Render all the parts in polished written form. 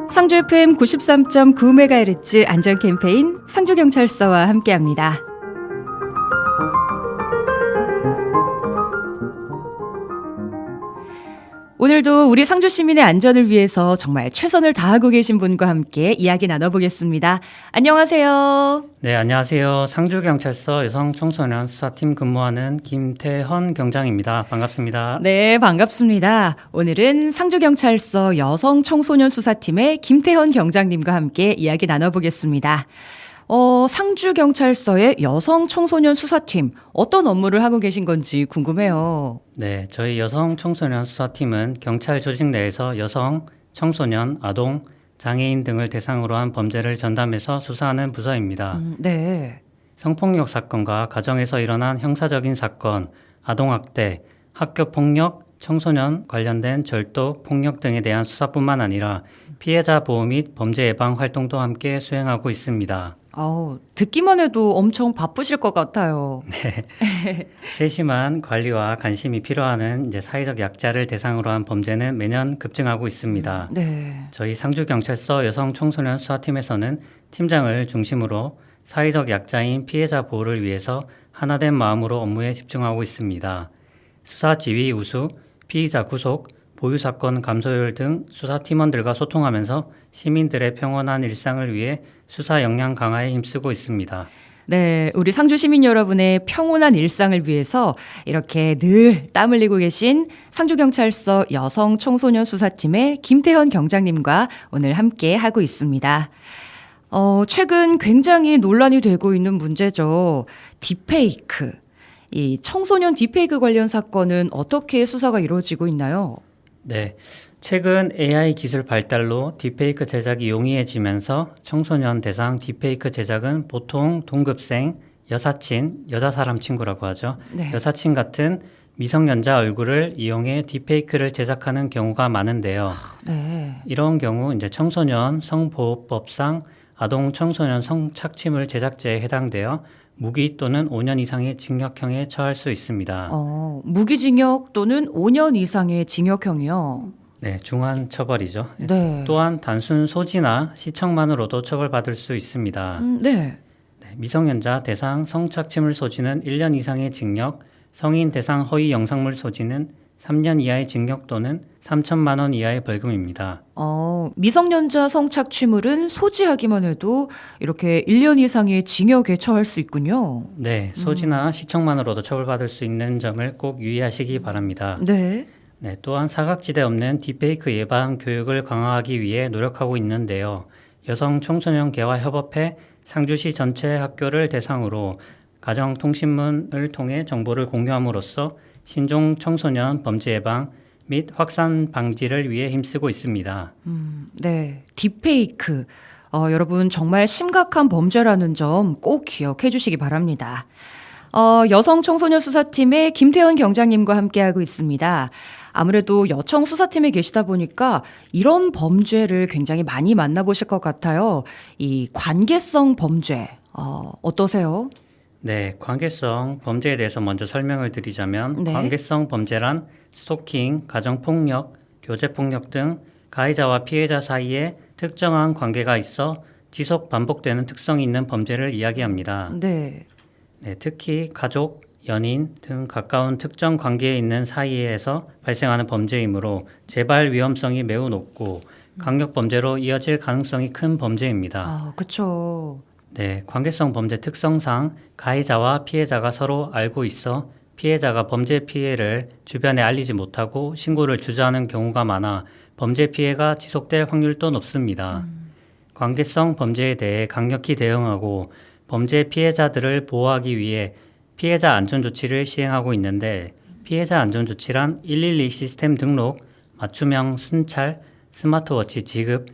상주 FM 93.9MHz 안전 캠페인 상주경찰서와 함께합니다. 오늘도 우리 상주 시민의 안전을 위해서 정말 최선을 다하고 계신 분과 함께 이야기 나눠보겠습니다. 안녕하세요. 네, 안녕하세요. 상주경찰서 여성청소년 수사팀 근무하는 김태헌 경장입니다. 반갑습니다. 네, 반갑습니다. 오늘은 상주경찰서 여성청소년 수사팀의 김태헌 경장님과 함께 이야기 나눠보겠습니다. 상주경찰서의 여성청소년 수사팀 어떤 업무를 하고 계신 건지 궁금해요. 네, 저희 여성청소년 수사팀은 경찰 조직 내에서 여성, 청소년, 아동, 장애인 등을 대상으로 한 범죄를 전담해서 수사하는 부서입니다. 네. 성폭력 사건과 가정에서 일어난 형사적인 사건, 아동학대, 학교폭력, 청소년 관련된 절도, 폭력 등에 대한 수사뿐만 아니라 피해자 보호 및 범죄 예방 활동도 함께 수행하고 있습니다. 듣기만 해도 엄청 바쁘실 것 같아요. 세심한 관리와 관심이 필요한 사회적 약자를 대상으로 한 범죄는 매년 급증하고 있습니다. 네. 저희 상주경찰서 여성청소년 수사팀에서는 팀장을 중심으로 사회적 약자인 피해자 보호를 위해서 하나된 마음으로 업무에 집중하고 있습니다. 수사 지휘 우수, 피의자 구속, 보유 사건 감소율 등 수사팀원들과 소통하면서 시민들의 평온한 일상을 위해 수사 역량 강화에 힘쓰고 있습니다. 네, 우리 상주 시민 여러분의 평온한 일상을 위해서 이렇게 늘 땀 흘리고 계신 상주경찰서 여성청소년 수사팀의 김태헌 경장님과 오늘 함께 하고 있습니다. 최근 굉장히 논란이 되고 있는 문제죠. 딥페이크. 이 청소년 딥페이크 관련 사건은 어떻게 수사가 이루어지고 있나요? 네, 최근 AI 기술 발달로 딥페이크 제작이 용이해지면서 청소년 대상 딥페이크 제작은 보통 동급생, 여사친, 여자 사람 친구라고 하죠. 네. 여사친 같은 미성년자 얼굴을 이용해 딥페이크를 제작하는 경우가 많은데요. 네. 이런 경우 청소년 성보호법상 아동 청소년 성착취물 제작죄에 해당되어 무기 또는 5년 이상의 징역형에 처할 수 있습니다. 무기징역 또는 5년 이상의 징역형이요. 네, 중한 처벌이죠. 네. 또한 단순 소지나 시청만으로도 처벌받을 수 있습니다. 네. 네, 미성년자 대상 성착취물 소지는 1년 이상의 징역, 성인 대상 허위 영상물 소지는 3년 이하의 징역 또는 3천만 원 이하의 벌금입니다. 미성년자 성착취물은 소지하기만 해도 이렇게 1년 이상의 징역에 처할 수 있군요. 네, 소지나 시청만으로도 처벌받을 수 있는 점을 꼭 유의하시기 바랍니다. 네. 네, 또한 사각지대 없는 딥페이크 예방 교육을 강화하기 위해 노력하고 있는데요. 여성 청소년 개화 협업회 상주시 전체 학교를 대상으로 가정통신문을 통해 정보를 공유함으로써 신종 청소년 범죄 예방 및 확산 방지를 위해 힘쓰고 있습니다. 네. 딥페이크. 여러분 정말 심각한 범죄라는 점 꼭 기억해 주시기 바랍니다. 여성 청소년 수사팀의 김태헌 경장님과 함께하고 있습니다. 아무래도 여청 수사팀에 계시다 보니까 이런 범죄를 굉장히 많이 만나보실 것 같아요. 이 관계성 범죄, 어떠세요? 네, 관계성 범죄에 대해서 먼저 설명을 드리자면 네. 관계성 범죄란 스토킹, 가정폭력, 교제폭력 등 가해자와 피해자 사이에 특정한 관계가 있어 지속 반복되는 특성이 있는 범죄를 이야기합니다. 네. 네, 특히 가족, 연인 등 가까운 특정 관계에 있는 사이에서 발생하는 범죄이므로 재발 위험성이 매우 높고 강력 범죄로 이어질 가능성이 큰 범죄입니다. 그렇죠. 네, 관계성 범죄 특성상 가해자와 피해자가 서로 알고 있어 피해자가 범죄 피해를 주변에 알리지 못하고 신고를 주저하는 경우가 많아 범죄 피해가 지속될 확률도 높습니다. 관계성 범죄에 대해 강력히 대응하고 범죄 피해자들을 보호하기 위해 피해자 안전조치를 시행하고 있는데 피해자 안전조치란 112 시스템 등록, 맞춤형 순찰, 스마트워치 지급,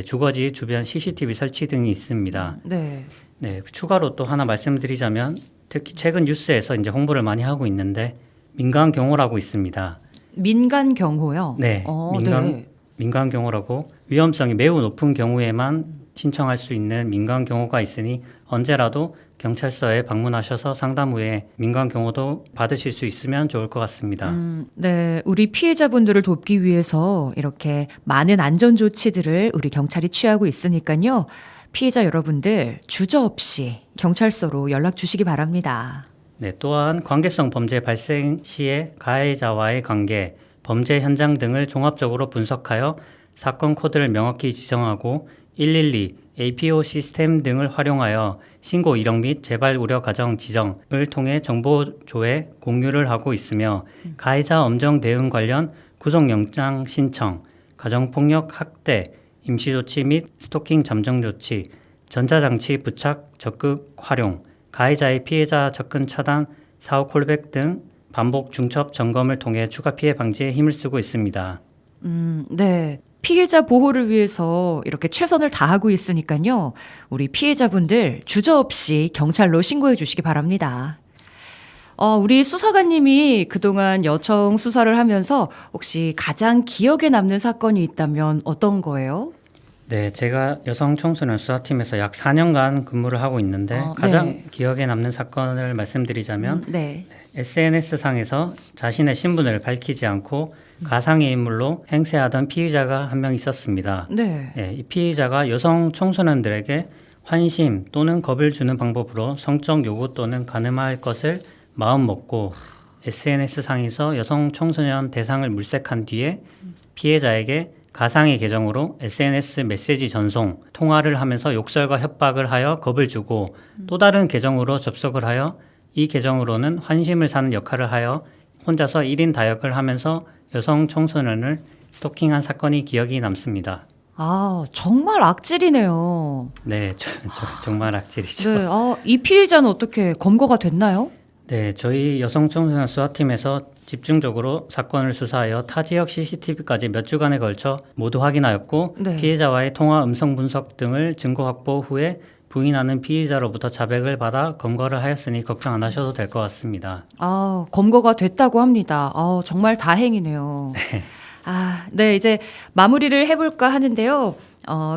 주거지 주변 CCTV 설치 등이 있습니다. 네. 네, 추가로 또 하나 말씀드리자면 특히 최근 뉴스에서 홍보를 많이 하고 있는데 민간 경호라고 있습니다. 민간 경호요? 네, 네. 민간 경호라고 위험성이 매우 높은 경우에만 신청할 수 있는 민간 경호가 있으니 언제라도 경찰서에 방문하셔서 상담 후에 민간 경호도 받으실 수 있으면 좋을 것 같습니다. 네, 우리 피해자분들을 돕기 위해서 이렇게 많은 안전 조치들을 우리 경찰이 취하고 있으니까요. 피해자 여러분들 주저없이 경찰서로 연락 주시기 바랍니다. 네, 또한 관계성 범죄 발생 시에 가해자와의 관계, 범죄 현장 등을 종합적으로 분석하여 사건 코드를 명확히 지정하고 112, APO 시스템 등을 활용하여 신고 이력 및 재발 우려 과정 지정을 통해 정보 조회, 공유를 하고 있으며 가해자 엄정 대응 관련 구속영장 신청, 가정폭력 학대, 임시조치 및 스토킹 잠정 조치, 전자장치 부착 적극 활용, 가해자의 피해자 접근 차단, 사후 콜백 등 반복 중첩 점검을 통해 추가 피해 방지에 힘을 쓰고 있습니다. 네. 피해자 보호를 위해서 이렇게 최선을 다하고 있으니까요. 우리 피해자분들 주저없이 경찰로 신고해 주시기 바랍니다. 우리 수사관님이 그동안 여청 수사를 하면서 혹시 가장 기억에 남는 사건이 있다면 어떤 거예요? 네, 제가 여성 청소년 수사팀에서 약 4년간 근무를 하고 있는데 가장 네. 기억에 남는 사건을 말씀드리자면 네. SNS상에서 자신의 신분을 밝히지 않고 가상의 인물로 행세하던 피의자가 한 명 있었습니다. 네. 네, 이 피의자가 여성 청소년들에게 환심 또는 겁을 주는 방법으로 성적 요구 또는 가늠할 것을 마음먹고 SNS상에서 여성 청소년 대상을 물색한 뒤에 피해자에게 가상의 계정으로 SNS 메시지 전송, 통화를 하면서 욕설과 협박을 하여 겁을 주고 또 다른 계정으로 접속을 하여 이 계정으로는 환심을 사는 역할을 하여 혼자서 1인 다역을 하면서 여성 청소년을 스토킹한 사건이 기억이 남습니다. 정말 악질이네요. 네, 정말 악질이죠. 네. 이 피해자는 어떻게 검거가 됐나요? 네, 저희 여성 청소년 수사팀에서 집중적으로 사건을 수사하여 타 지역 CCTV까지 몇 주간에 걸쳐 모두 확인하였고 네. 피해자와의 통화 음성 분석 등을 증거 확보 후에 부인하는 피의자로부터 자백을 받아 검거를 하였으니 걱정 안 하셔도 될 것 같습니다. 검거가 됐다고 합니다. 정말 다행이네요. 네, 이제 마무리를 해볼까 하는데요.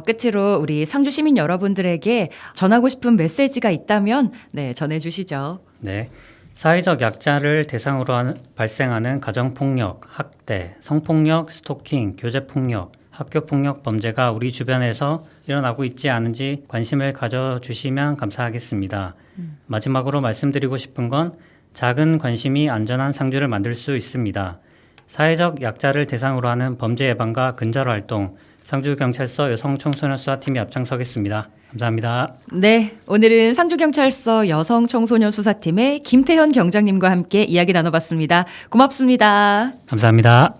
끝으로 우리 상주 시민 여러분들에게 전하고 싶은 메시지가 있다면 네, 전해주시죠. 네, 사회적 약자를 대상으로 발생하는 가정폭력, 학대, 성폭력, 스토킹, 교제폭력, 학교폭력 범죄가 우리 주변에서 일어나고 있지 않은지 관심을 가져주시면 감사하겠습니다. 마지막으로 말씀드리고 싶은 건 작은 관심이 안전한 상주를 만들 수 있습니다. 사회적 약자를 대상으로 하는 범죄 예방과 근절 활동, 상주경찰서 여성청소년수사팀이 앞장서겠습니다. 감사합니다. 네, 오늘은 상주경찰서 여성청소년수사팀의 김태현 경장님과 함께 이야기 나눠봤습니다. 고맙습니다. 감사합니다.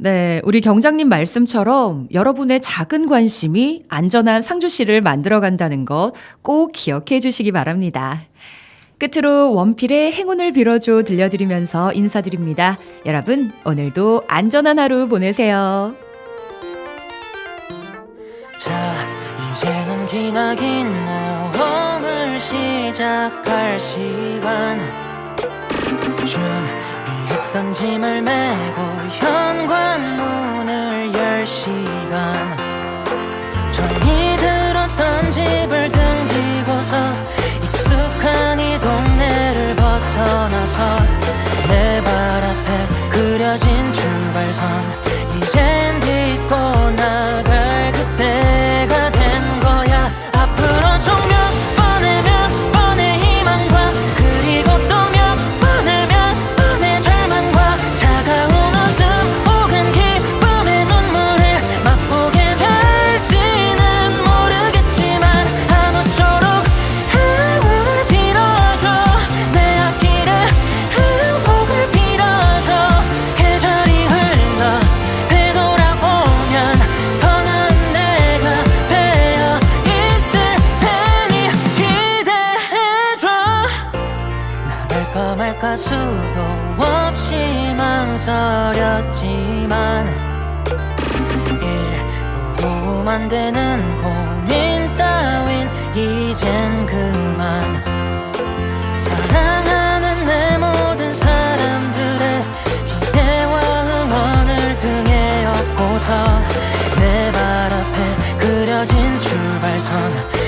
네, 우리 경장님 말씀처럼 여러분의 작은 관심이 안전한 상주시를 만들어간다는 것 꼭 기억해 주시기 바랍니다. 끝으로 원필의 행운을 빌어줘 들려드리면서 인사드립니다. 여러분, 오늘도 안전한 하루 보내세요. 자, 이제는 기나긴 모험을 시작할 시간. 준비했던 짐을 메고 현관문을 열 시간. 정이 들었던 집을 등지고서 익숙한 이 동네를 벗어나서 내 발 앞에 그려진 출발선, 이젠 딛고 나갈 그때가 된 거야. 앞으로 총 몇 번의 희망과 그리고 또 몇 번의 절망과 차가운 웃음 혹은 기쁨의 눈물을 맛보게 될지는 모르겠지만 아무쪼록 행운을 빌어줘. 내 앞길에 행복을 빌어줘. 계절이 흘러 되돌아오면 더 나은 내가 되어 있을 테니 기대해줘. 나갈까 말까 수도 없이 망설였지만 일도 도움 안 되는 고민 따윈 이젠 그만. 사랑하는 내 모든 사람들의 기대와 응원을 등에 업고서 내 발 앞에 그려진 출발 연장선을